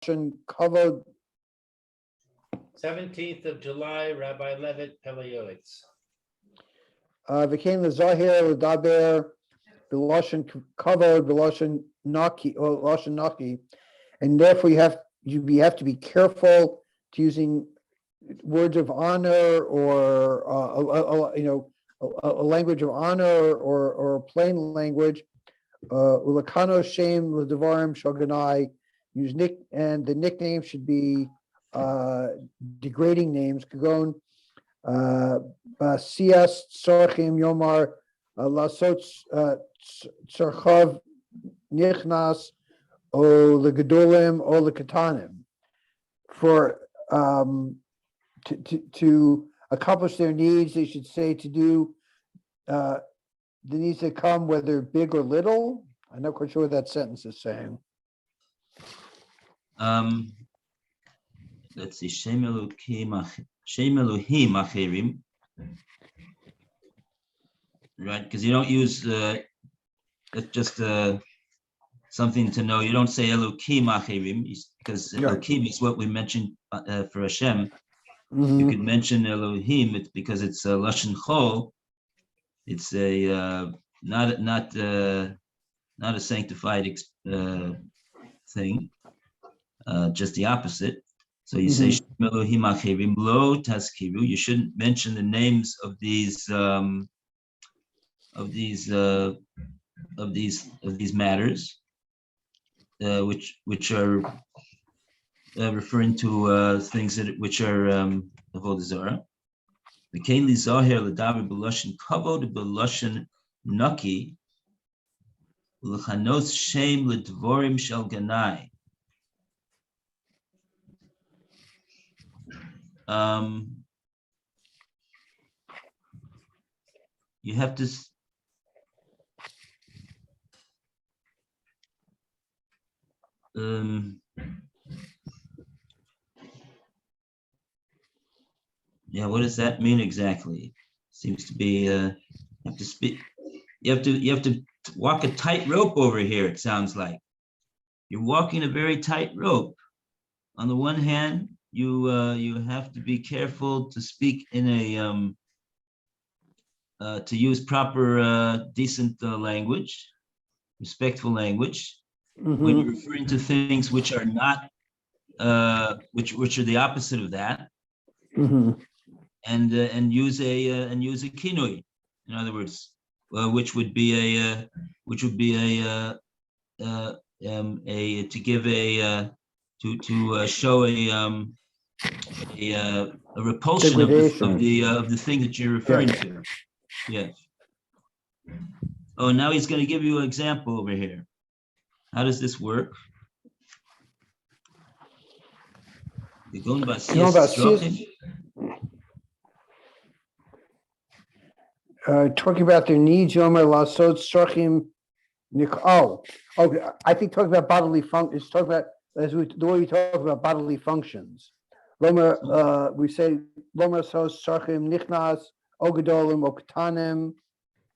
Kavod. 17th of July, Rabbi Levitt, Pele Yoetz. Became the Zahir Daber, Beloshin Kavod, Beloshin Naki, and therefore you have to be careful to using words of honor or a language of honor or a plain language. Ulakano Shem L'Devarim Shoganai. Use and the nickname should be degrading names. Kagon Sias Sorchim Yomar Lasot Tsarchav Nichnas O Legadolim O Lekatanim. For to accomplish their needs, they should say to do the needs that come, whether big or little. I'm not quite sure what that sentence is saying. Let's see. Shem Elohim Acherim. Right, because you don't use that's just something to know. You don't say Elohim Acherim because Elohim is what we mentioned for Hashem. Mm-hmm. You could mention Elohim. It's because it's a lashon chol. It's a not a sanctified thing. Just the opposite. So you say Elohim Acherim Lo Tazkiru. You shouldn't mention the names of these matters, which are referring to things which are avodah zarah. The Kain Zahir L'Daber B'Lashon Kavod B'Lashon Naki L'Chanos Shem L'Dvorim Shel Ganai. You have to what does that mean exactly? Seems to be you have to speak. You have to walk a tight rope over here. It sounds like you're walking a very tight rope. On the one hand, you have to be careful to speak in a to use proper decent language, respectful language. When you're referring to things which are not which are the opposite of that, and use a kinui, in other words, which would be a to give a to show a repulsion of the thing that you're referring to. Yes. Oh, now he's going to give you an example over here. How does this work? You're going about talking about their needs. Yomer Lasot Sorchim. Okay. I think talking about bodily functions. It's talking about the way we talk about bodily functions. Lomer, we say Lomer Sos Sorchim Nichnas Ogadolim Oktanim.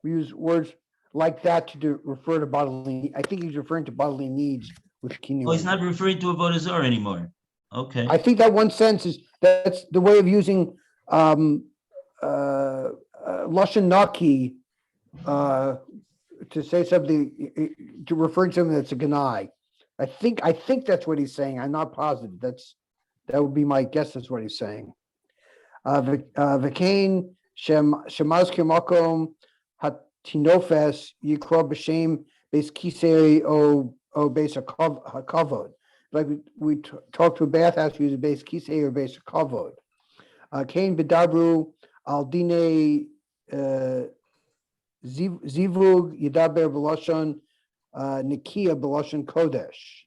We use words like that to refer to bodily. I think he's referring to bodily needs with kinui. Oh, he's not referring to avodah zarah anymore. Okay. I think that one sense that's the way of using lashon naki to say something, to refer to something that's a ganai. I think that's what he's saying. I'm not positive. That would be my guess. That's what he's saying. V'kein shemaz k'makom hatinofes yikro b'shem beis kisei o beis hakavod. Like we talked to a bathhouse, use a beis kisei or beis hakavod. Kein b'dabru al dine zivug yidaber b'lashon nikia b'lashon kodesh.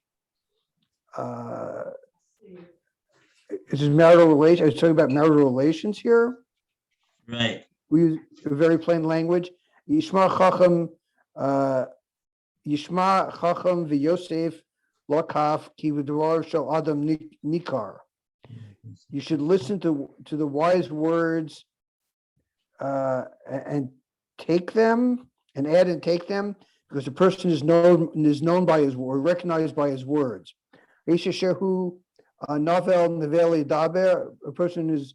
Is this marital relation? I was talking about marital relations here. Right. We use a very plain language. Yishma chacham v'yosef lokaf ki v'dvar shel adam nikar. You should listen to the wise words and take them and add and take them, because the person is known by his word, recognized by his words. Isha Shehu Novel Neveli Daber, a person is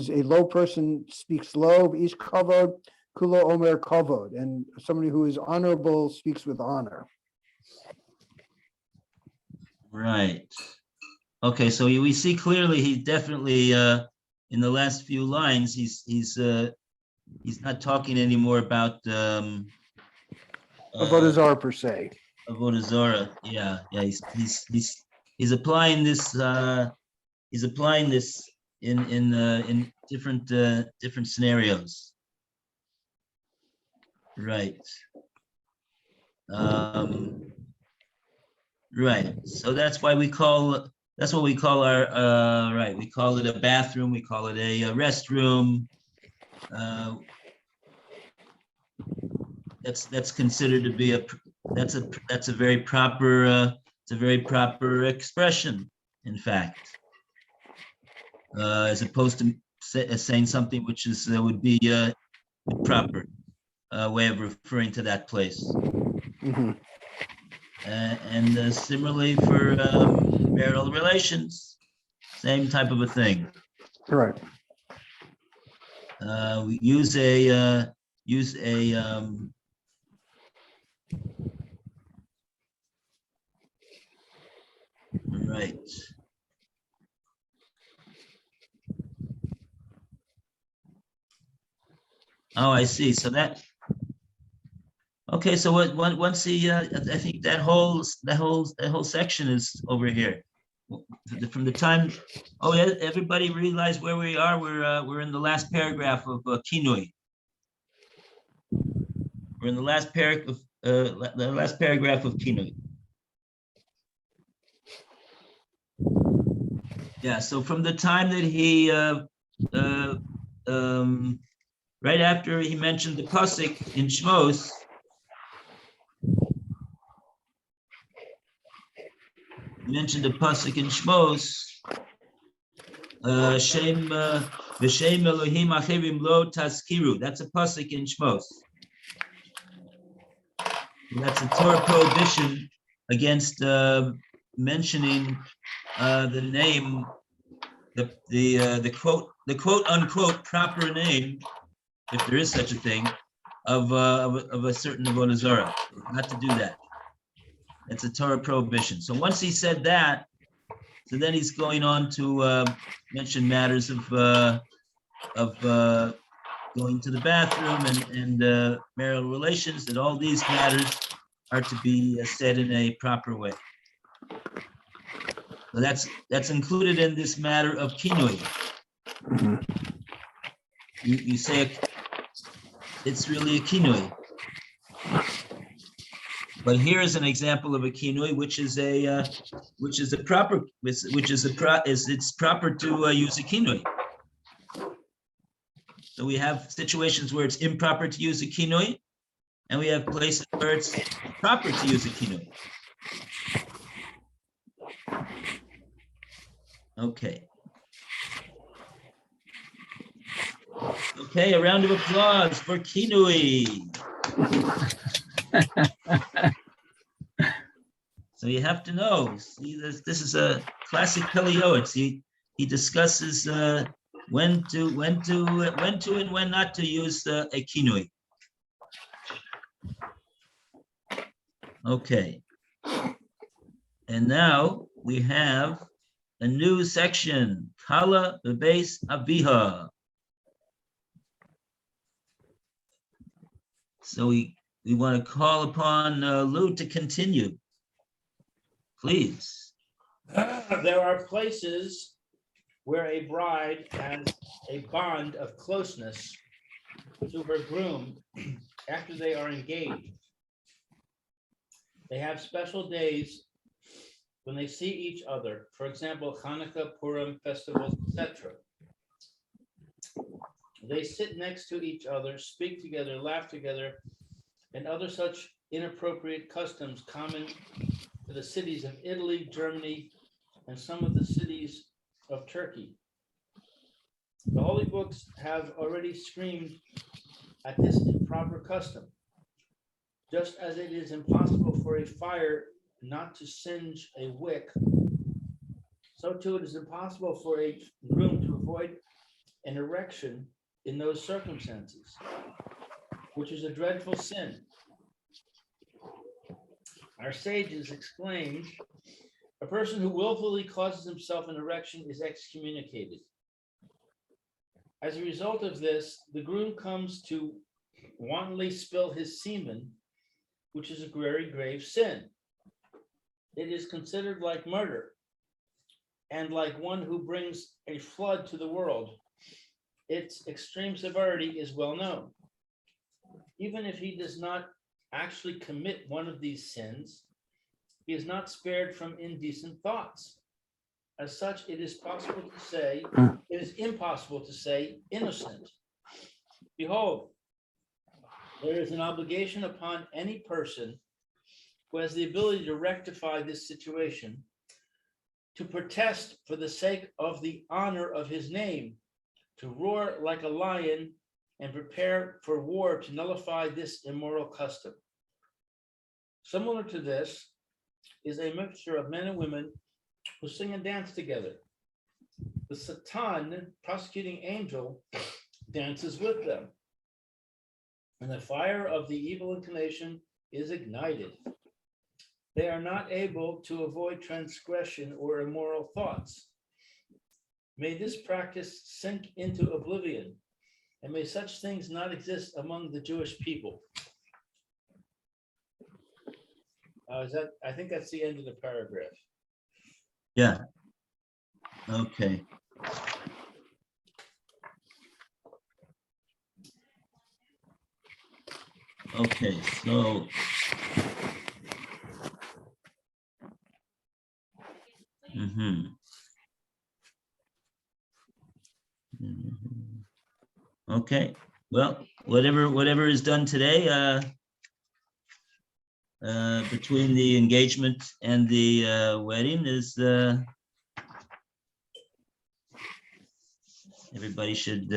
a low person, speaks low, Ish Kavod, Kulo Omer Kavod, and somebody who is honorable speaks with honor. Right. Okay, so we see clearly he definitely in the last few lines he's not talking anymore about Avodah Zarah per se. Avodah Zarah. Yeah, he's applying this in different scenarios. Right. Right. So that's what we call our right. We call it a bathroom. We call it a restroom. That's considered to be that's a very proper expression. In fact, as opposed to saying something which is would be improper way of referring to that place. Mhm. And similarly for marital relations, same type of a thing. Right. We use a right. Oh, I see. So that. Okay, so once he, I think that whole section is over here. From the time, oh yeah, everybody realize where we are. We're in the last paragraph of Kinui. We're in the last paragraph of Kinui. Yeah. So from the time that he, right after he mentioned the pasuk in Shmos. Mentioned the pasuk in Shmos, Shem v'Shem Elohim Acherim Lo Tazkiru. That's a pasuk in Shmos. That's a Torah prohibition against mentioning the name, the quote unquote proper name, if there is such a thing, of a certain avodah zarah. Not to do that. It's a Torah prohibition. So once he said that, so then he's going on to mention matters of going to the bathroom and marital relations, that all these matters are to be said in a proper way. So that's included in this matter of kinui. Mhm. You say it's really a kinui. But here is an example of a kinui, which is proper to use a kinui. So we have situations where it's improper to use a kinui, and we have places where it's proper to use a kinui. Okay. Okay, a round of applause for kinui. So you have to know. See, this is a classic Pele Yoetz. He discusses when to and when not to use a kinui. Okay. And now we have a new section, Kala Bebeis Aviha. So we want to call upon Lou to continue. Please. There are places where a bride has a bond of closeness to her groom after they are engaged. They have special days when they see each other, for example, Hanukkah, Purim, festivals, etc. They sit next to each other, speak together, laugh together, and other such inappropriate customs common to the cities of Italy, Germany, and some of the cities of Turkey. The holy books have already screamed at this improper custom, just as it is impossible for a fire not to singe a wick so too it is impossible for a groom to avoid an erection in those circumstances, which is a dreadful sin. Our sages exclaimed, a person who willfully causes himself an erection is excommunicated. As a result of this, the groom comes to wantonly spill his semen, which is a very grave sin. It is considered like murder, and like one who brings a flood to the world. Its extreme severity is well known. Even if he does not actually commit one of these sins, he is not spared from indecent thoughts. As such, it is impossible to say innocent. Behold, there is an obligation upon any person who has the ability to rectify this situation, to protest for the sake of the honor of his name, to roar like a lion and prepare for war to nullify this immoral custom. Similar to this is a mixture of men and women who sing and dance together. The Satan, prosecuting angel, dances with them, and the fire of the evil inclination is ignited. They are not able to avoid transgression or immoral thoughts. May this practice sink into oblivion, and may such things not exist among the Jewish people. I think that's the end of the paragraph. Yeah. Okay. Okay, so okay, well, whatever is done today, between the engagement and the wedding is, everybody should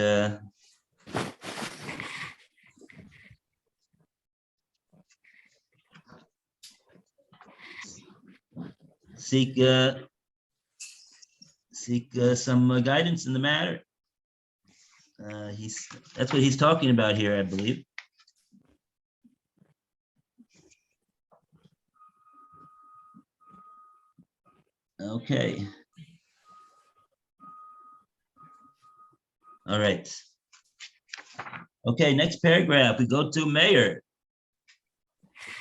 seek some guidance in the matter. That's what he's talking about here, I believe. Okay. All right. Okay, next paragraph, we go to Mayor.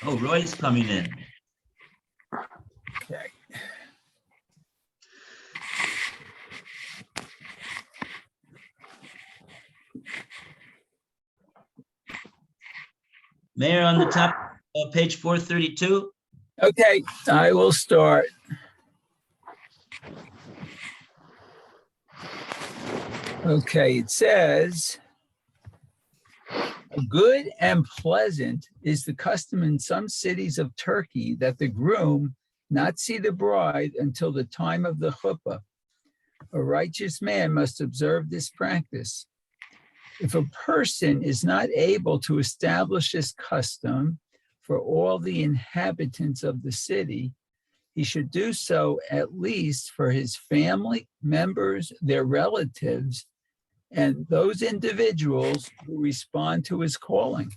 Oh, Roy's coming in. Okay. Mayor, on the top of page 432. Okay, I will start. Okay, it says, good and pleasant is the custom in some cities of Turkey that the groom not see the bride until the time of the chuppah. A righteous man must observe this practice. If a person is not able to establish this custom for all the inhabitants of the city, he should do so at least for his family members, their relatives, and those individuals who respond to his calling.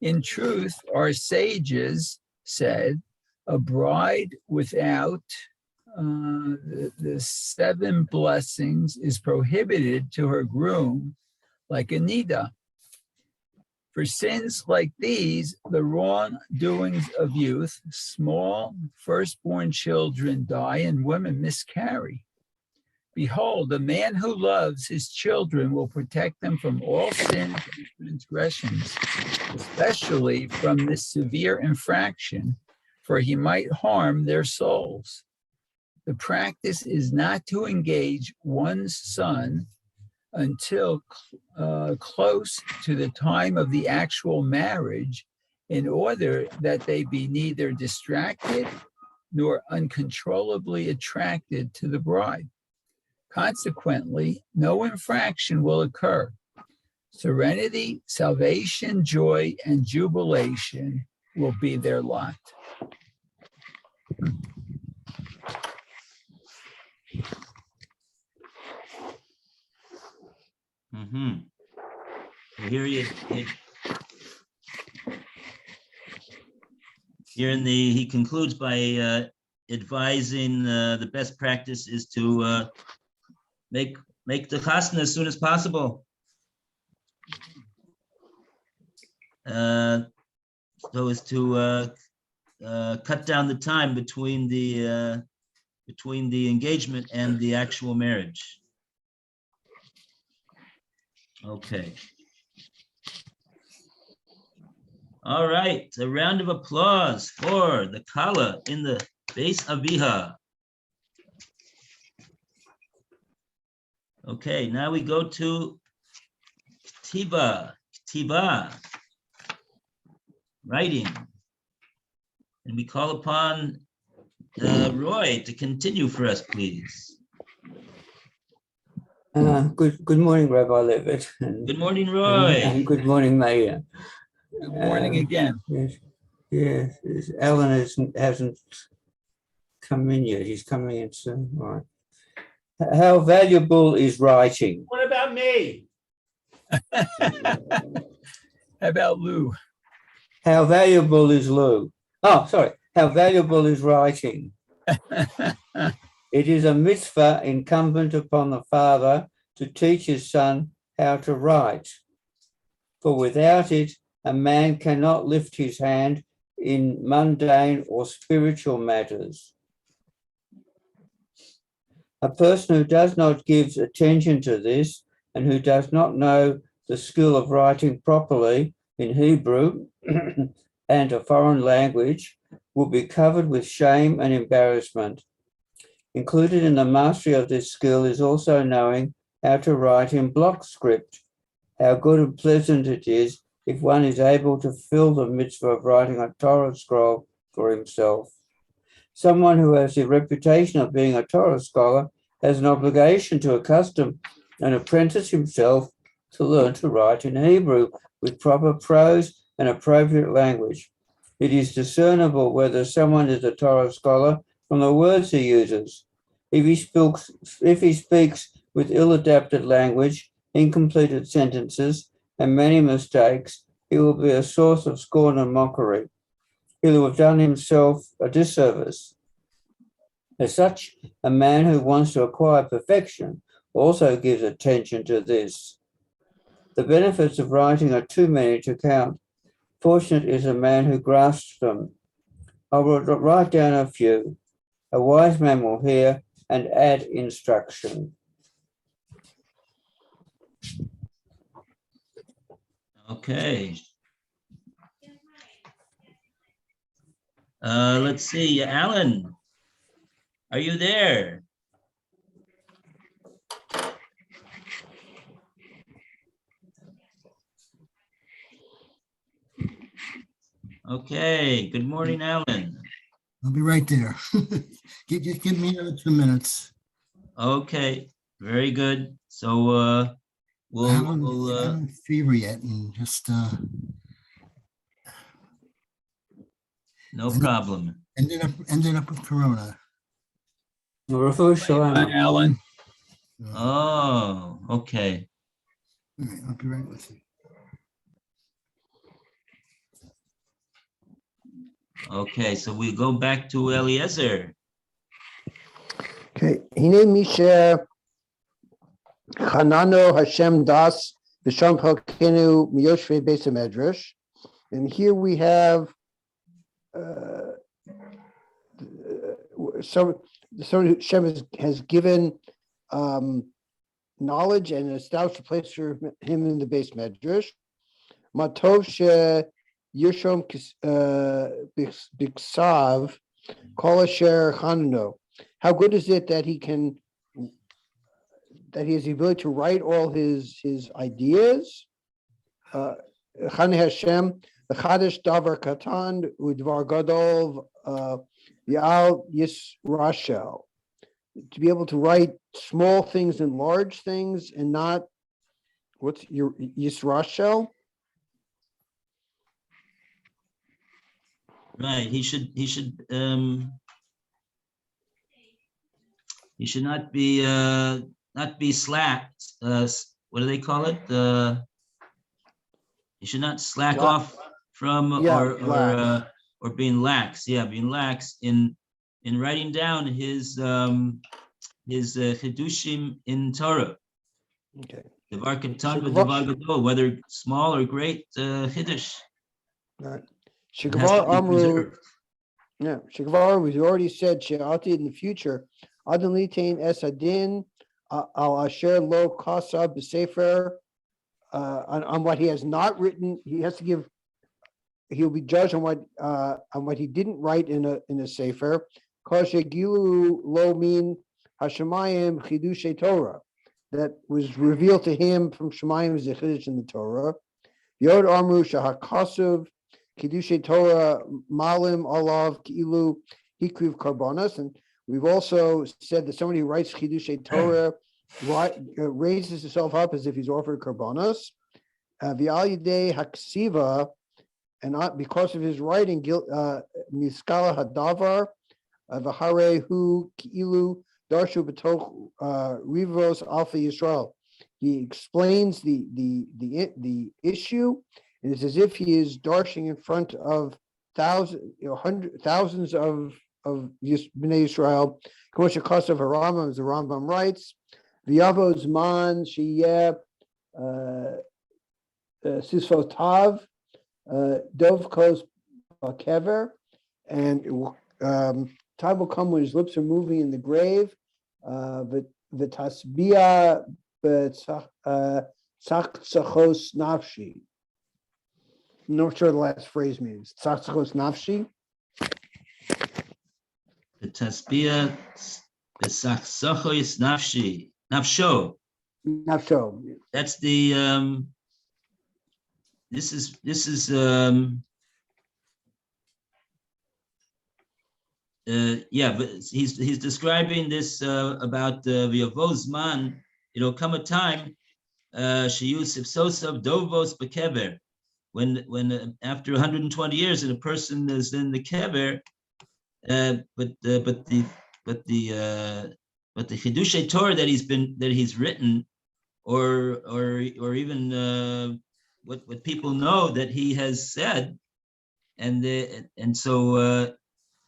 In truth, our sages said, a bride without the 7 blessings is prohibited to her groom like a nida. For sins like these, the wrongdoings of youth, small firstborn children die and women miscarry. Behold, the man who loves his children will protect them from all sins and transgressions, especially from this severe infraction, for he might harm their souls. The practice is not to engage one's son until close to the time of the actual marriage, in order that they be neither distracted nor uncontrollably attracted to the bride. Consequently, no infraction will occur. Serenity, salvation, joy, and jubilation will be their lot. Mhm. Here he concludes by advising the best practice is to make the chasna as soon as possible. So as to cut down the time between the engagement and the actual marriage. Okay. All right, a round of applause for the Kala in the Beis Aviha. Okay, now we go to Ktiva, writing. And we call upon Roy to continue for us, please. Good morning, Rabbi Levitt. Good morning, Roy. And good morning, Mayor. Good morning again. Yes, Alan hasn't come in yet. He's coming in soon. All right. How valuable is writing? What about me? How about Lou? How valuable is Lou? Oh, sorry. How valuable is writing? It is a mitzvah incumbent upon the father to teach his son how to write. For without it, a man cannot lift his hand in mundane or spiritual matters. A person who does not give attention to this and who does not know the skill of writing properly in Hebrew and a foreign language will be covered with shame and embarrassment. Included in the mastery of this skill is also knowing how to write in block script. How good and pleasant it is if one is able to fill the mitzvah of writing a Torah scroll for himself. Someone who has the reputation of being a Torah scholar has an obligation to accustom and apprentice himself to learn to write in Hebrew with proper prose and appropriate language. It is discernible whether someone is a Torah scholar from the words he uses. If he speaks with ill-adapted language, incompleted sentences, and many mistakes, he will be a source of scorn and mockery. He will have done himself a disservice. As such, a man who wants to acquire perfection also gives attention to this. The benefits of writing are too many to count. Fortunate is a man who grasps them. I will write down a few. A wise man will hear and add instruction. Okay. Let's see, Alan, are you there? Okay, good morning, Alan. I'll be right there. Just give me another 2 minutes. Okay, very good. So I haven't fever yet, and just no problem. ended up with corona. Hi, Alan. Oh, okay. All right, I'll be right with you. Okay, so we go back to Eliezer. Okay, Hine Misha Chanano Hashem Das V'Sham Chalkenu Miyoshvei Beis HaMedrash. And here we have so Hashem has given knowledge and established a place for him in the Beis Medrash. Matov she Yirshom Biksav Kol Asher Chanano. How good is it that he has the ability to write all his ideas? Chane Hashem, the Chadash Davar Katan, Udvar Gadol, Yal Yisrashel. To be able to write small things and large things and not, what's your Yisrashel? Right, he should not be slack. What what do they call it? You should not slack Lax. off from Yeah, or being lax. Yeah, being lax in writing down his chidushim in Torah. Okay. Devar katan Shekvar- v'devar gadol, whether small or great chiddush. Right. It has to Shekvar be Amru, preserved. yeah, Shekvar, we already said, She'ati in the future, Adon Litain Es Adin, Al Asher Lo Kasa B'Sefer, on what he has not written, he has to give, he'll be judged on what he didn't write in a Sefer, Koshe Gilu Lo Min Hashemayim Chidushe Torah, that was revealed to him from Shemayim as a Chiddush in the Torah. Yod Amru Shahakasuv Kiddushay Torah Malim Olav Ki'ilu Hikriv Karbonas, and we've also said that somebody who writes Kiddushay Torah raises himself up as if he's offered Karbonas. V'al Yidei Haksiva, and because of his writing, Miskala Hadavar V'Harei Hu Ki'ilu Darshu B'Toch Rivros Alpha Yisrael. He explains the issue. And it's as if he is darshing in front of thousands of Bnei Israel. Kosher Kosav Harambam, as the Rambam writes, V'yavo Zman Sheyeh Sisfotav Dov Kos Kever, and time will come when his lips are moving in the grave. V'tasbia b'tzachos nafshi. I'm not sure the last phrase means. Tzachos nafshi. The tasbih is nafsho. Nafsho. That's the this is yeah, but he's describing this about V'yavozman. Come a time sheyusif sosav dovos bekever, when after 120 years and a person is in the kever, but the Chidushei Torah that he's written, or even what people know that he has said, and so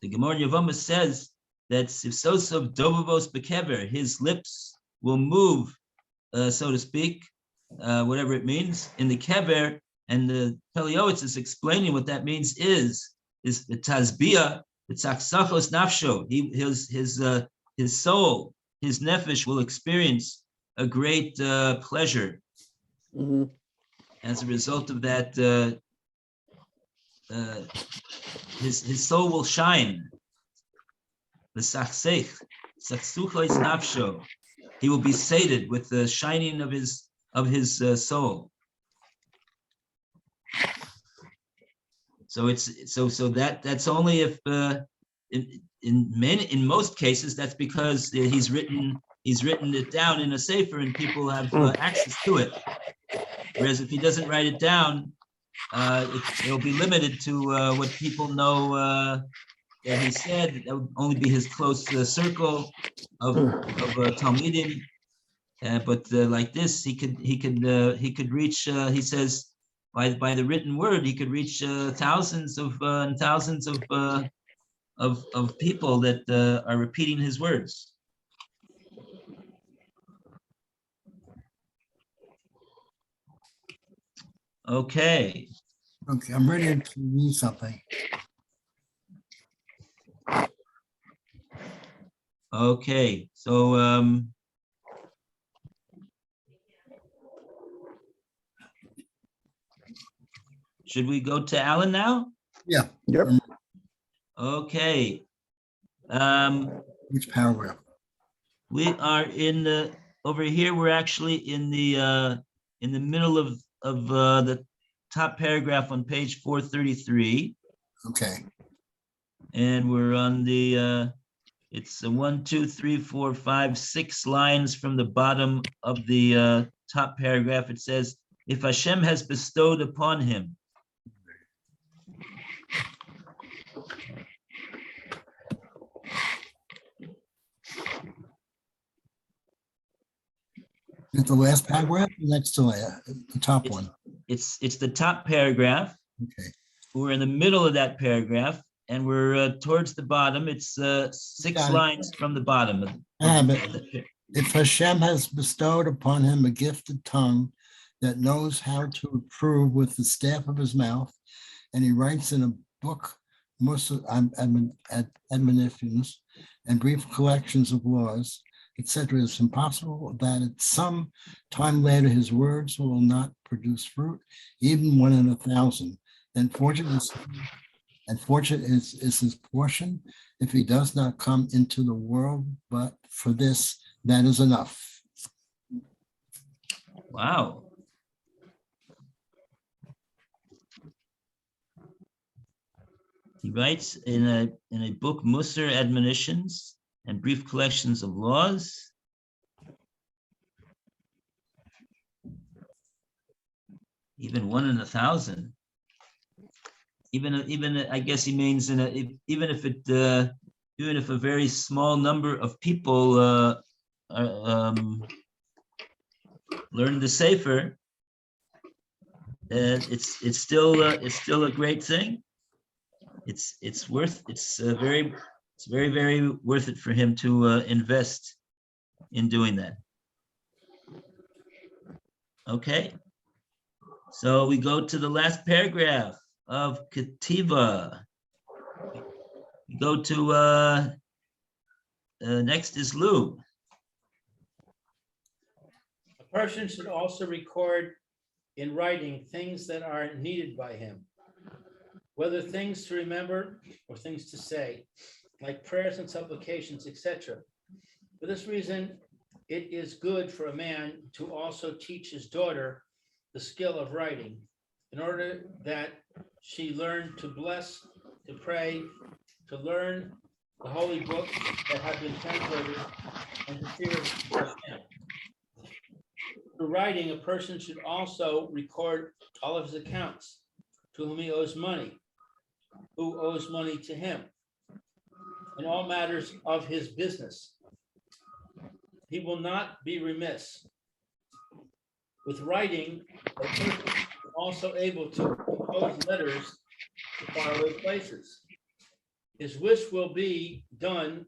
the Gemara in Yevamah says that Sivsosov Dovavos Bekever, his lips will move, so to speak, whatever it means, in the kever, and the Pele Yoetz is explaining what that means is the Tazbiyah, the Tzachsachos Nafsho, his soul, his nefesh will experience a great pleasure. Mm-hmm. As a result of that, his soul will shine. The Sachsech, Sachsucho is Nafsho. He will be sated with the shining of his soul. So that's only if in most cases that's because he's written it down in a sefer and people have access to it. Whereas if he doesn't write it down, it'll be limited to what people know that he said. That would only be his close circle of Talmidim. But like this, he could reach. He says by the written word, he could reach thousands of people that are repeating his words. Okay. Okay, I'm ready to read something. Okay, so should we go to Alan now? Yeah. Yep. Okay. Which paragraph? We are over here. We're actually in the middle of the top paragraph on page 433. Okay. And we're on the it's 1, 2, 3, 4, 5, 6 lines from the bottom of the top paragraph. It says, if Hashem has bestowed upon him. Is the last paragraph, next to the top It's- one? It's the top paragraph. Okay. We're in the middle of that paragraph and we're towards the bottom. It's six Got it. lines from the bottom. I have it. If Hashem has bestowed upon him a gifted tongue that knows how to approve with the staff of his mouth, and he writes in a book admonitions and brief collections of laws, etc., it's impossible that at some time later his words will not produce fruit, even one in 1,000. Then fortunate is his portion if he does not come into the world, but for this, that is enough. Wow. He writes in a book, Musar Admonitions and Brief Collections of Laws. Even one in 1,000. Even I guess he means even if a very small number of people learn the Sefer, it's still a great thing. It's very worth it for him to invest in doing that. Okay, so we go to the last paragraph of Ketiva. We go to next is Lou. A person should also record in writing things that are needed by him, whether things to remember or things to say, like prayers and supplications, etc. For this reason, it is good for a man to also teach his daughter the skill of writing, in order that she learn to bless, to pray, to learn the holy books that have been translated, and to fear Hashem. For writing, a person should also record all of his accounts, to whom he owes money, who owes money to him, in all matters of his business. He will not be remiss. With writing, a person is also able to compose letters to faraway places. His wish will be done,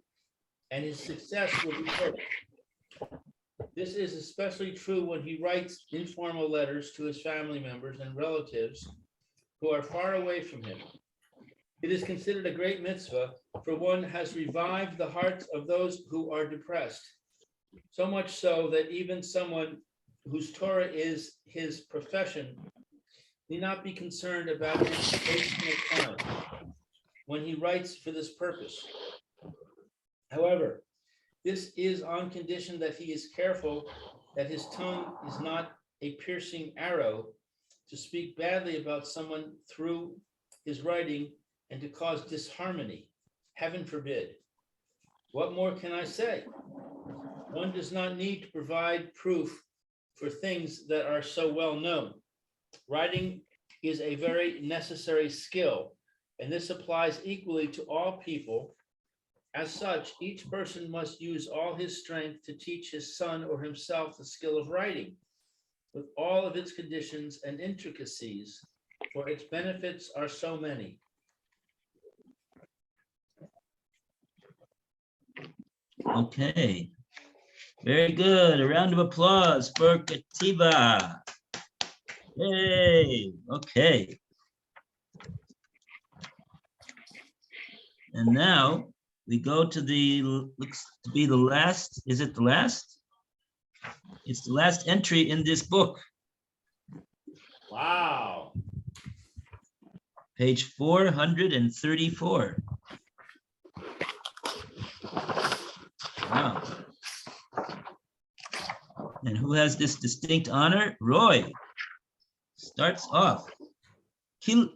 and his success will be certain. This is especially true when he writes informal letters to his family members and relatives who are far away from him. It is considered a great mitzvah, for one has revived the hearts of those who are depressed, so much so that even someone whose Torah is his profession need not be concerned about his wasting of time when he writes for this purpose. However, this is on condition that he is careful that his tongue is not a piercing arrow to speak badly about someone through his writing and to cause disharmony. Heaven forbid. What more can I say? One does not need to provide proof for things that are so well known. Writing is a very necessary skill, and this applies equally to all people. As such, each person must use all his strength to teach his son or himself the skill of writing, with all of its conditions and intricacies, for its benefits are so many. Okay, very good. A round of applause for Ketiva. Yay, okay. And now we go to the, looks to be the last, is it the last? It's the last entry in this book, Wow. page 434. Wow. And who has this distinct honor? Roy starts off. Kilios.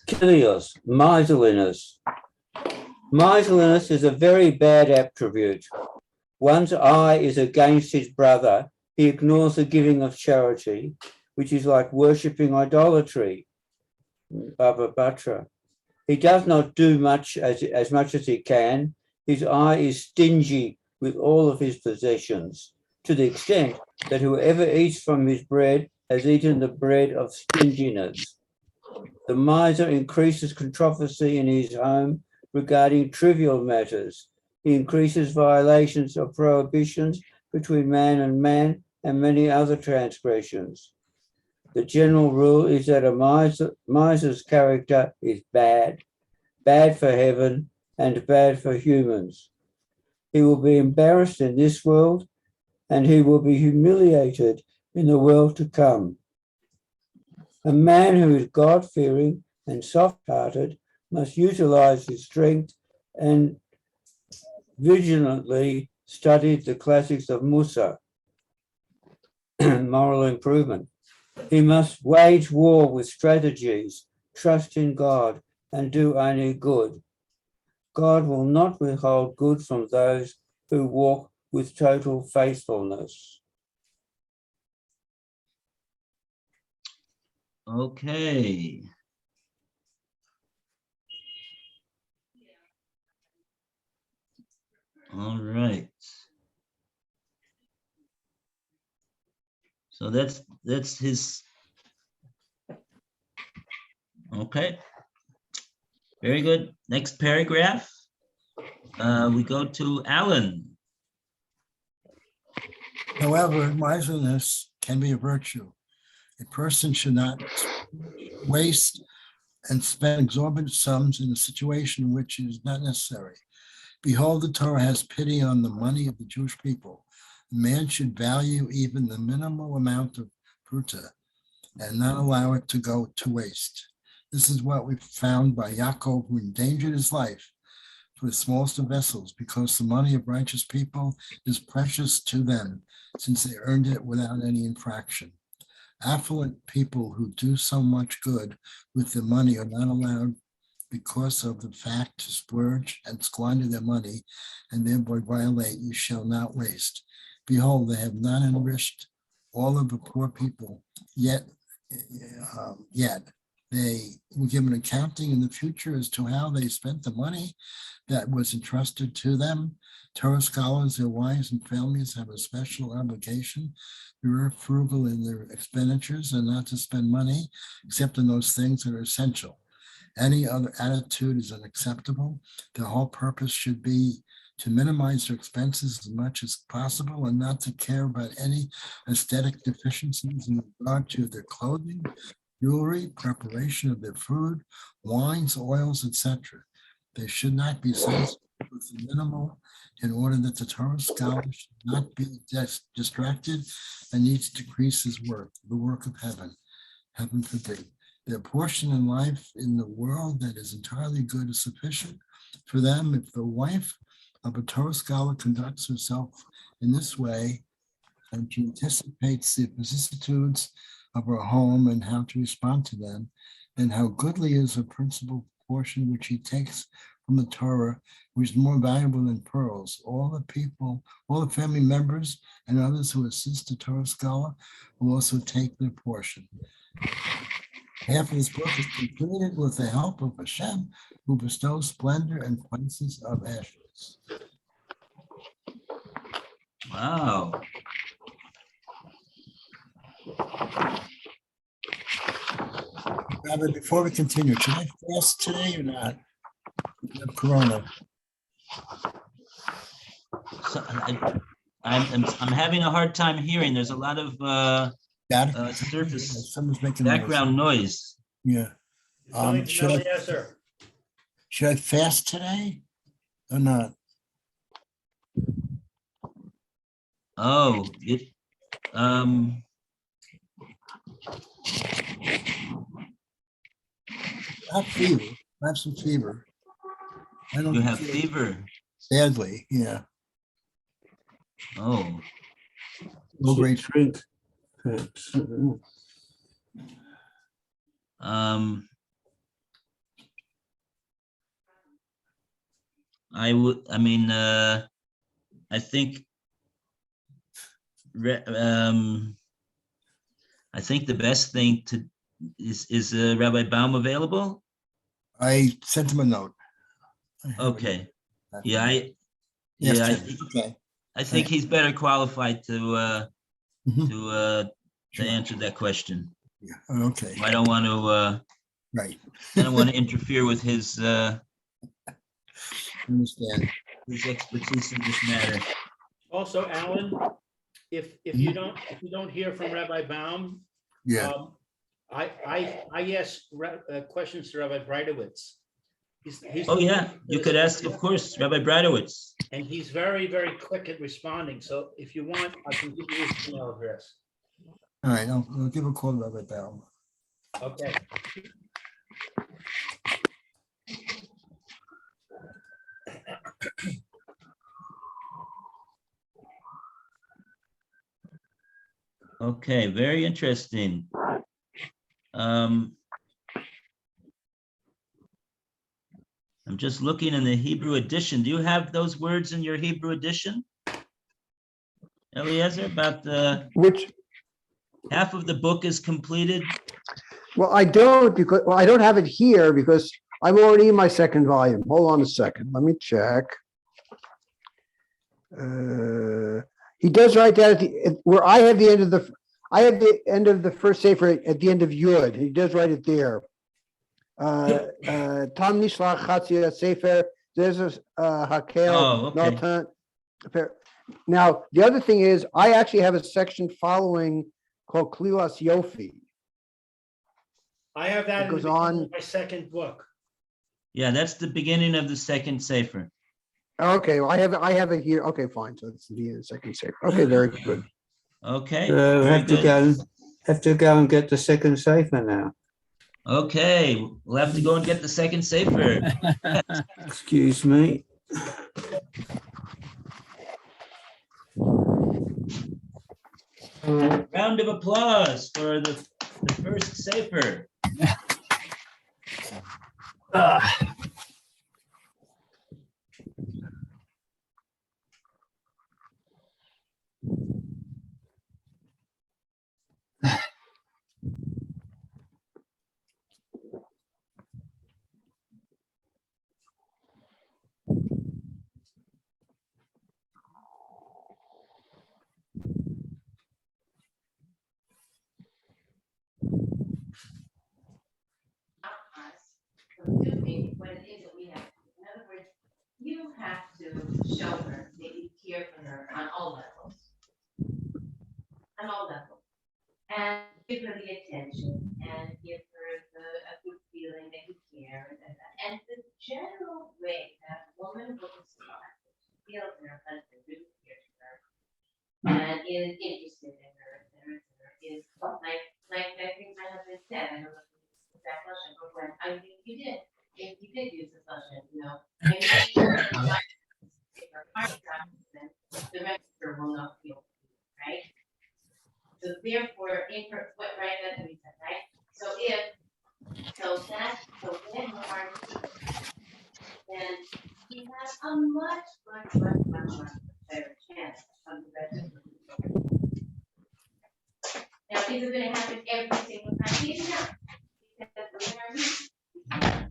Kilios, miserliness. Miserliness is a very bad attribute. One's eye is against his brother. He ignores the giving of charity, which is like worshipping idolatry. Baba Batra. He does not do much as much as he can. His eye is stingy with all of his possessions, to the extent that whoever eats from his bread has eaten the bread of stinginess. The miser increases controversy in his home regarding trivial matters. He increases violations of prohibitions between man and many other transgressions. The general rule is that a miser's character is bad, bad for heaven and bad for humans. He will be embarrassed in this world, and he will be humiliated in the world to come. A man who is God-fearing and soft-hearted must utilize his strength and vigilantly study the classics of Musa, moral improvement. He must wage war with strategies, trust in God, and do only good. God will not withhold good from those who walk with total faithfulness. Okay. All right. So that's his. Okay. Very good. Next paragraph. We go to Alan. However, miserliness can be a virtue. A person should not waste and spend exorbitant sums in a situation which is not necessary. Behold, the Torah has pity on the money of the Jewish people. A man should value even the minimal amount of pruta and not allow it to go to waste. This is what we found by Yaakov, who endangered his life for the smallest of vessels, because the money of righteous people is precious to them, since they earned it without any infraction. Affluent people who do so much good with the money are not allowed, because of the fact, to splurge and squander their money and thereby violate "you shall not waste." Behold, they have not enriched all of the poor people yet. They will give an accounting in the future as to how they spent the money that was entrusted to them. Torah scholars, their wives and families have a special obligation to be frugal in their expenditures and not to spend money except on those things that are essential. Any other attitude is unacceptable. The whole purpose should be to minimize their expenses as much as possible and not to care about any aesthetic deficiencies in regard to their clothing, jewelry, preparation of their food, wines, oils, etc. They should not be sensitive with the minimal, in order that the Torah scholar should not be distracted and needs to decrease his work, the work of heaven. Heaven forbid. Their portion in life in the world that is entirely good is sufficient for them. If the wife of a Torah scholar conducts herself in this way, and she anticipates the vicissitudes of her home and how to respond to them, and how goodly is her principal portion which he takes from the Torah, which is more valuable than pearls. All the people, all the family members and others who assist the Torah scholar will also take their portion. Half of this book is completed with the help of Hashem, who bestows splendor and places of ashes. Wow. Rabbi, before we continue, should I fast today or not? I have Corona. So I'm having a hard time hearing. There's a lot of Got it? surface Someone's making noise. background noise. Yeah. Should I Yes, sir. fast today or not? Oh, it I have fever. I have some fever. I don't you have feel fever. badly. Yeah. Oh, No great. Drink. I think I think the best thing to is Rabbi Baum available? I sent him a note. I have it. Okay. Yeah, I Yes, yeah, I Tim. think Okay. I think he's better qualified to Mhm. answer that question. Yeah, okay, I don't want to, right, I don't want to interfere with his understand. expertise in this matter. Also, Alan, if you don't hear from Rabbi Baum, Yeah, I asked questions to Rabbi Breitowitz. He's Oh, yeah, you could ask, of course, Rabbi Bradowitz. And he's very, very quick at responding. So if you want, I can give you his email address. all right, I'll give a call to Rabbi Baum. Okay. Okay, very interesting. I'm just looking in the Hebrew edition. Do you have those words in your Hebrew edition? Eliezer, about Which, half of the book is completed. well, I don't because, well, I don't have it here because I'm already in my second volume. Hold on a second. Let me check. He does write that where I have the end of the first sefer at the end of Yud. He does write it there. Tam nishlach chatzia sefer. There's a hakel. Oh, okay. Natan. Now the other thing is, I actually have a section following called Klilas Yofi. I have that It in goes the beginning on. of my second book. Yeah, that's the beginning of the second sefer. Okay, well, I have it here. Okay, fine. So it's the second sefer. Okay, very good. Okay, So very good. have to go and get the second sefer now. Okay, we'll have to go and get the second sefer. Excuse me. Round of applause for the first sefer. Doing what it is that we have to do. In other words, you have to show her that you care for her on all levels. On all levels. And give her the attention and give her a good feeling that you care and the general way that a woman will respond, feel that her husband really cares for her and is interested in her, is like I think my husband said, I don't know if it's that question, but when I think you did. If you did use the session, and you make sure that her heart then the rest of her will not feel, right? So therefore, right, that's what he said, right? So when her heart then he has a much better chance of the rest of her. Now, is it gonna happen every single time? Maybe not. Because we're gonna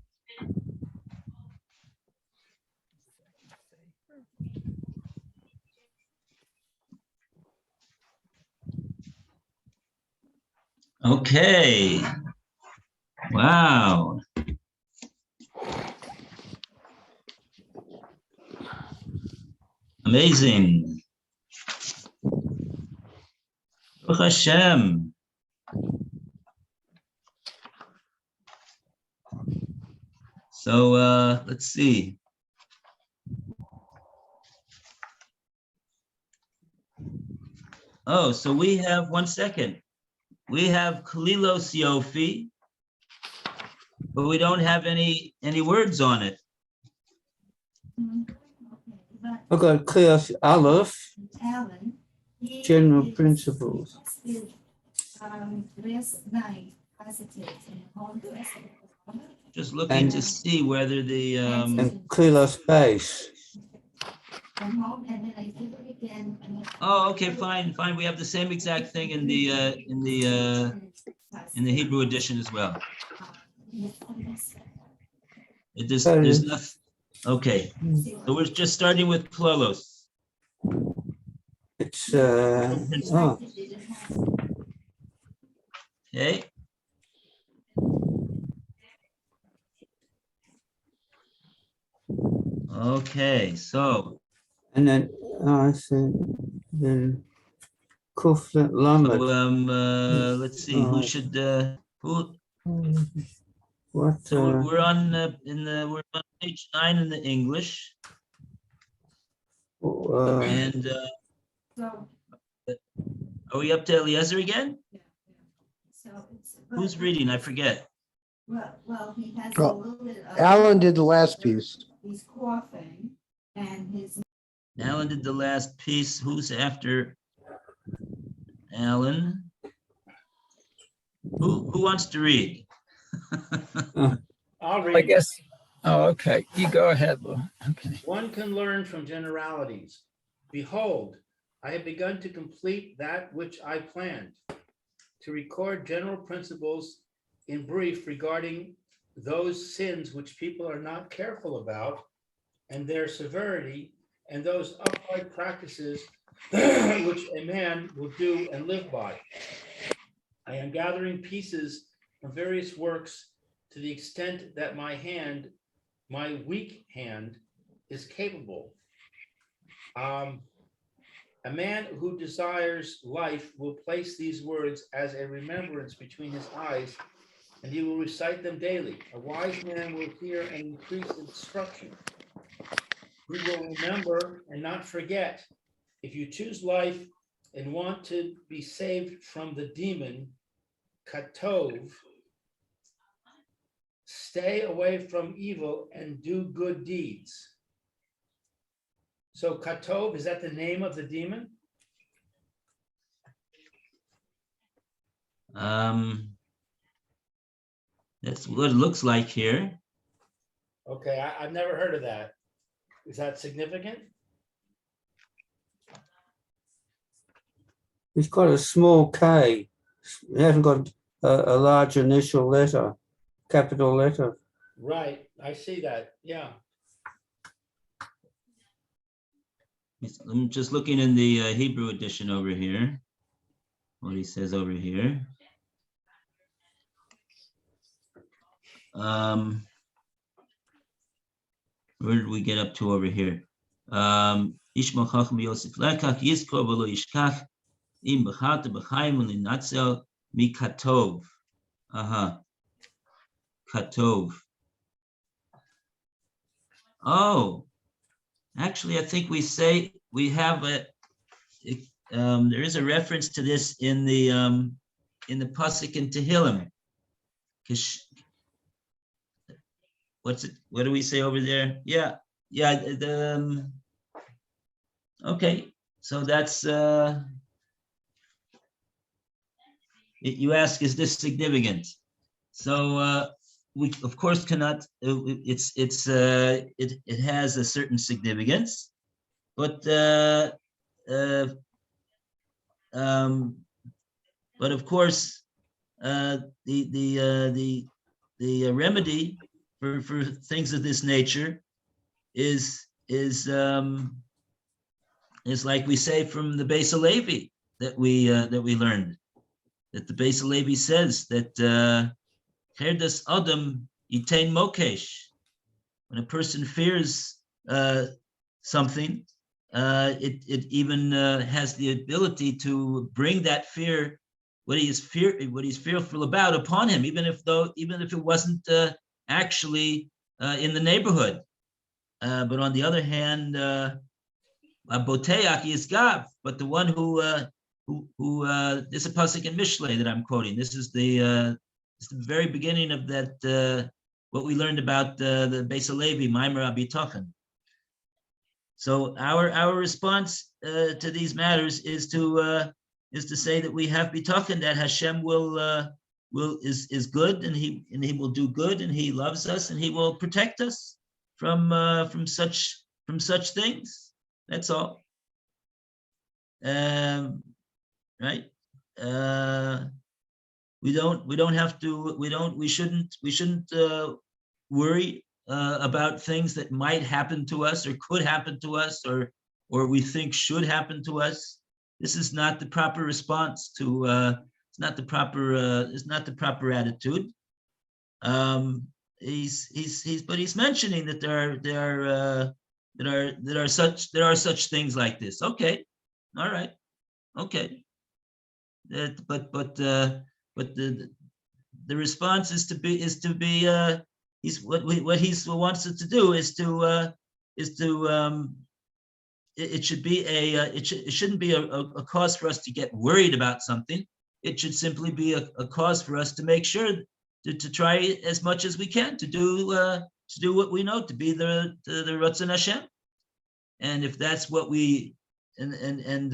Okay. Wow. Amazing. Baruch Hashem. So let's see. Oh, so we have 1 second. We have Kalilos Yofi, but we don't have any words on it. I've got Klios Aleph, Alan, general principles. Just looking And- to see whether the And Klios Base. oh, okay, fine. We have the same exact thing in the Hebrew edition as well. There's nothing. Okay, so we're just starting with Klolos. It's, oh, Okay. Okay, so, and then, I see, then Kuflet Lamed. let's see, who Alright. should, who, What, so we're on, we're on page 9 in the English, and, So, are we up to Eliezer again? so it's. Who's reading? I forget. Well, he has a Well, little bit of. Alan did the last piece. He's coughing and his. Alan did the last piece. Who's after Alan? Who wants to read? I'll I read. guess, oh, okay, you go ahead, Lou. Okay. One can learn from generalities. Behold, I have begun to complete that which I planned, to record general principles in brief regarding those sins which people are not careful about and their severity, and those upright practices which a man will do and live by. I am gathering pieces from various works to the extent that my hand, my weak hand, is capable. A man who desires life will place these words as a remembrance between his eyes, and he will recite them daily. A wise man will hear and increase instruction. He will remember and not forget. If you choose life and want to be saved from the demon, Katov, stay away from evil and do good deeds. So Katov, is that the name of the demon? That's what it looks like here. Okay, I've never heard of that. Is that significant? he's got a small K. He hasn't got a large initial letter, capital letter. Right, I see that, yeah. I'm just looking in the Hebrew edition over here. What he says over here. Where did we get up to over here? Ishmael Chacham Yosef Lekach Yizkor V'lo Yishkach Im B'chata B'chaim U'Linatzel Mikatov. Katov. Oh, actually, I think we say we have a. There is a reference to this in the pasuk in Tehillim. What's it? What do we say over there? Yeah. Okay, so that's. You ask, is this significant? So we of course cannot. It has a certain significance, but of course, the remedy for things of this nature is like we say from the Beis Levi that we learned, that the Beis Levi says that Herdas Adam Yitain Mokesh. When a person fears something, it even has the ability to bring that fear, what he's fearful about, upon him, even if it wasn't actually in the neighborhood. But on the other hand, Boteach is Gav, but the one who this is a pasuk in Mishlei that I'm quoting. This is the very beginning of that what we learned about the Beis Levi, Maimer Abitachan. So our response to these matters is to say that we have bitachon that Hashem is good, and he will do good, and he loves us, and he will protect us from such things. That's all. Right? We shouldn't worry about things that might happen to us or could happen to us or we think should happen to us. this is not the proper response to, it's not the proper attitude. He's mentioning that there are such things like this. Okay, all right, okay. But the response is to be he's what he wants it to do is to it should be it shouldn't be a cause for us to get worried about something. It should simply be a cause for us to make sure to try as much as we can to do what we know to be the Ratzon Hashem. And if that's what we and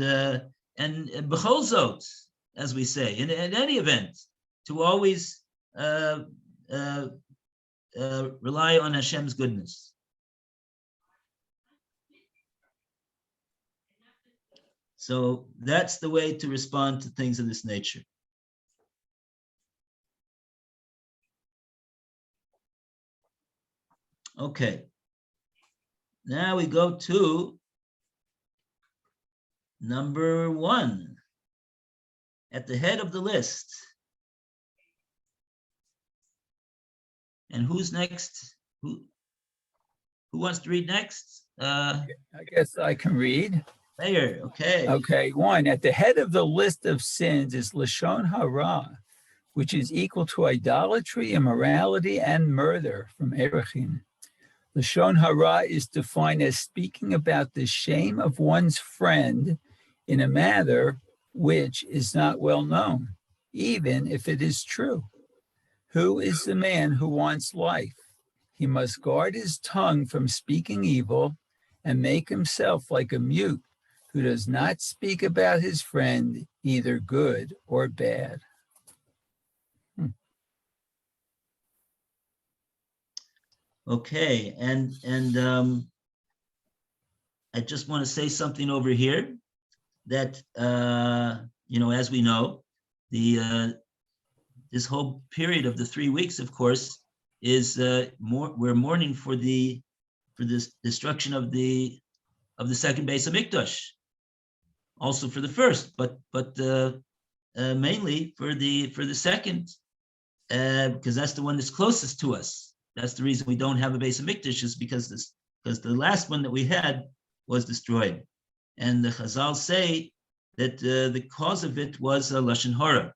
b'chol zot, as we say, in any event, to always rely on Hashem's goodness. So that's the way to respond to things of this nature. Okay. Now we go to number 1 at the head of the list. And who's next? Who wants to read next? I guess I can read. Mayor, okay. Okay, 1. At the head of the list of sins is Lashon Hara, which is equal to idolatry, immorality, and murder from Erechim. Lashon Hara is defined as speaking about the shame of one's friend in a manner which is not well known, even if it is true. Who is the man who wants life? He must guard his tongue from speaking evil and make himself like a mute who does not speak about his friend, either good or bad. Okay, and I just want to say something over here that as we know, this whole period of the 3 weeks, of course, is we're mourning for this destruction of the second base of Mikdash, also for the first, but mainly for the second, because that's the one that's closest to us. That's the reason we don't have a base of Mikdash, is because the last one that we had was destroyed, and the Chazal say that the cause of it was Lashon Hara.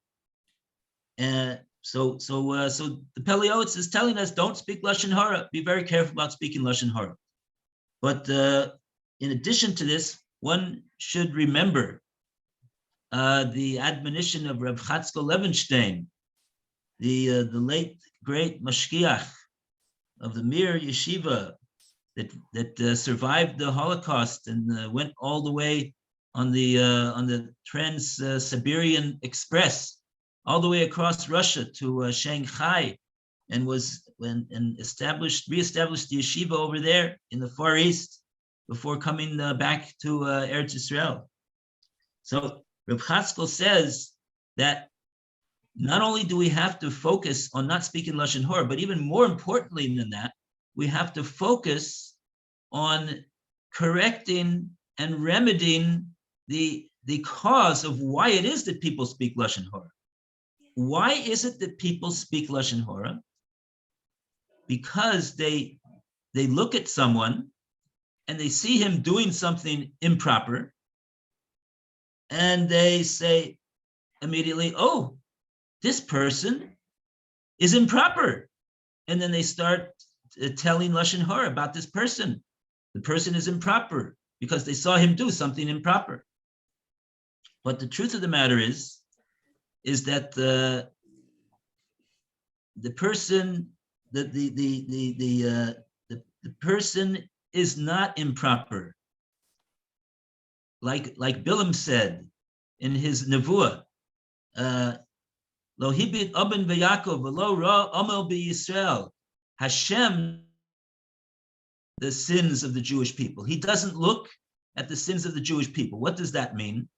So the Pele Yoetz is telling us, don't speak Lashon Hara. Be very careful about speaking Lashon Hara. But in addition to this, one should remember the admonition of Reb Chatzkel Levenstein, the late great mashgiach of the Mir Yeshiva that survived the Holocaust and went all the way on the Trans-Siberian Express, all the way across Russia to Shanghai, and reestablished the yeshiva over there in the Far East before coming back to Eretz Yisrael. So Reb Chatzkel says that not only do we have to focus on not speaking Lashon Hara, but even more importantly than that, we have to focus on correcting and remedying the cause of why it is that people speak Lashon Hara. Why is it that people speak Lashon Hara? Because they look at someone and they see him doing something improper, and they say immediately, oh, this person is improper. And then they start telling Lashon Hara about this person. The person is improper because they saw him do something improper. But the truth of the matter is that the person, the person is not improper. Like Bilam said in his Nevuah, Lo hibit Aben v'Yakov v'lo ra Amel b'Yisrael. Hashem, the sins of the Jewish people. He doesn't look at the sins of the Jewish people. What does that mean?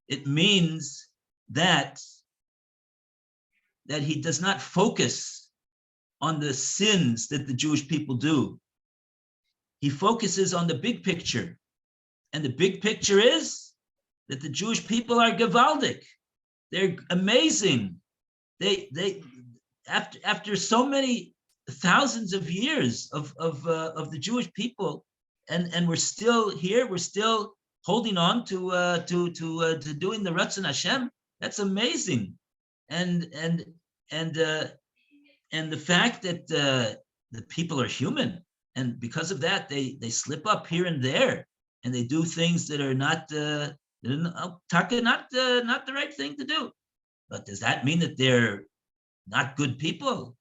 It means that he does not focus on the sins that the Jewish people do. He focuses on the big picture. And the big picture is that the Jewish people are gewaldic. They're amazing. They after so many thousands of years of the Jewish people, and we're still here. We're still holding on to doing the Ratzon Hashem. That's amazing, and the fact that the people are human, and because of that, they slip up here and there, and they do things that are not the right thing to do. But does that mean that they're not good people?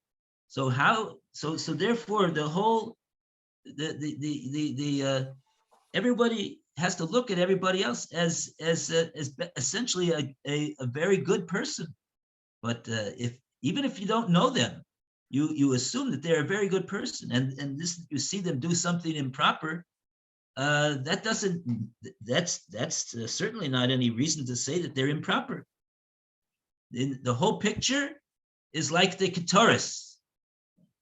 So therefore the whole everybody has to look at everybody else as essentially a very good person. But even if you don't know them, you assume that they're a very good person, and this, you see them do something improper, that's certainly not any reason to say that they're improper. The whole picture is like the Ketores.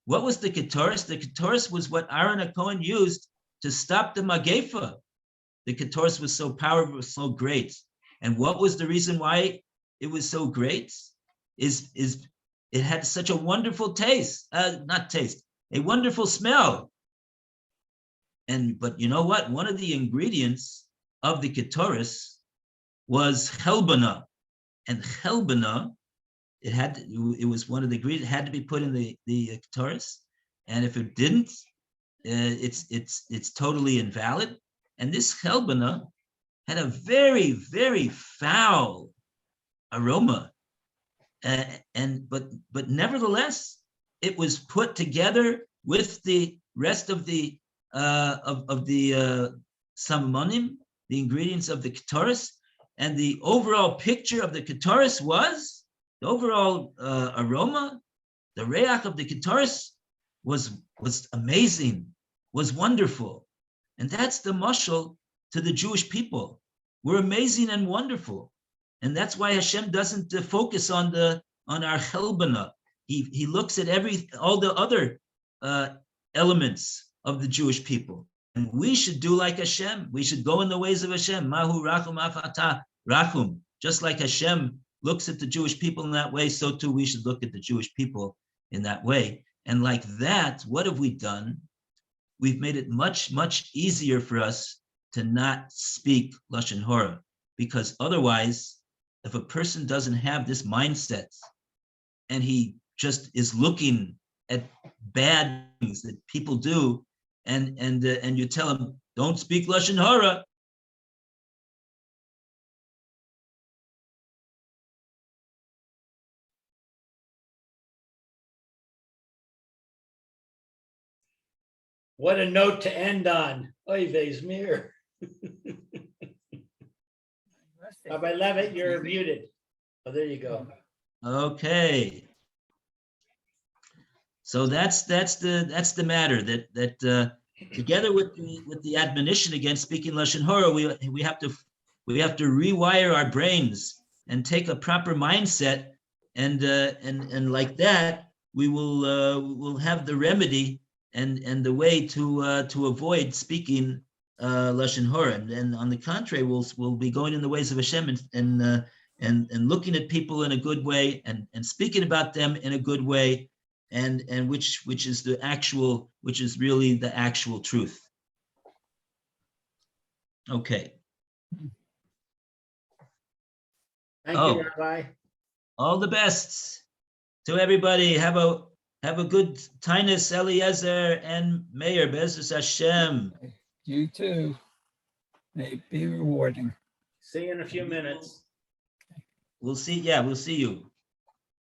What was the Ketores? The Ketores was what Aaron HaKohen used to stop the Magefa. The Ketores was so powerful, so great. And what was the reason why it was so great? Is it had such a wonderful taste, a wonderful smell. But you know what? One of the ingredients of the Ketores was chelbana. And chelbana, it was one of the ingredients, it had to be put in the Ketores. And if it didn't, it's totally invalid. And this chelbana had a very, very foul aroma. But nevertheless, it was put together with the rest of the samamonim, the ingredients of the Ketores, and the overall picture of the Ketores was, the overall aroma, the reach of the Ketores was amazing, was wonderful. And that's the mashal to the Jewish people. We're amazing and wonderful. And that's why Hashem doesn't focus on our chelbana. He looks at all the other elements of the Jewish people. And we should do like Hashem. We should go in the ways of Hashem. Mahu rachum afata rachum. Just like Hashem looks at the Jewish people in that way, so too we should look at the Jewish people in that way. And like that, what have we done? We've made it much, much easier for us to not speak Lashon Hora. Because otherwise, if a person doesn't have this mindset and he just is looking at bad things that people do, and you tell him, don't speak Lashon Hora. What a note to end on. Oy vey's mir. Rabbi Levitt, you're muted. Oh, there you go. Okay. So that's the matter, that together with the admonition against speaking Lashon Hora, we have to rewire our brains and take a proper mindset, and like that we will have the remedy and the way to avoid speaking Lashon Hora. And on the contrary, we'll be going in the ways of Hashem and looking at people in a good way and speaking about them in a good way, and which is really the actual truth. Okay. Thank you, Rabbi. All the best to everybody. Have a good Tainus Eliezer and Meir Be'ezus Hashem. You too. May it be rewarding. See you in a few minutes. We'll see. Yeah, we'll see you.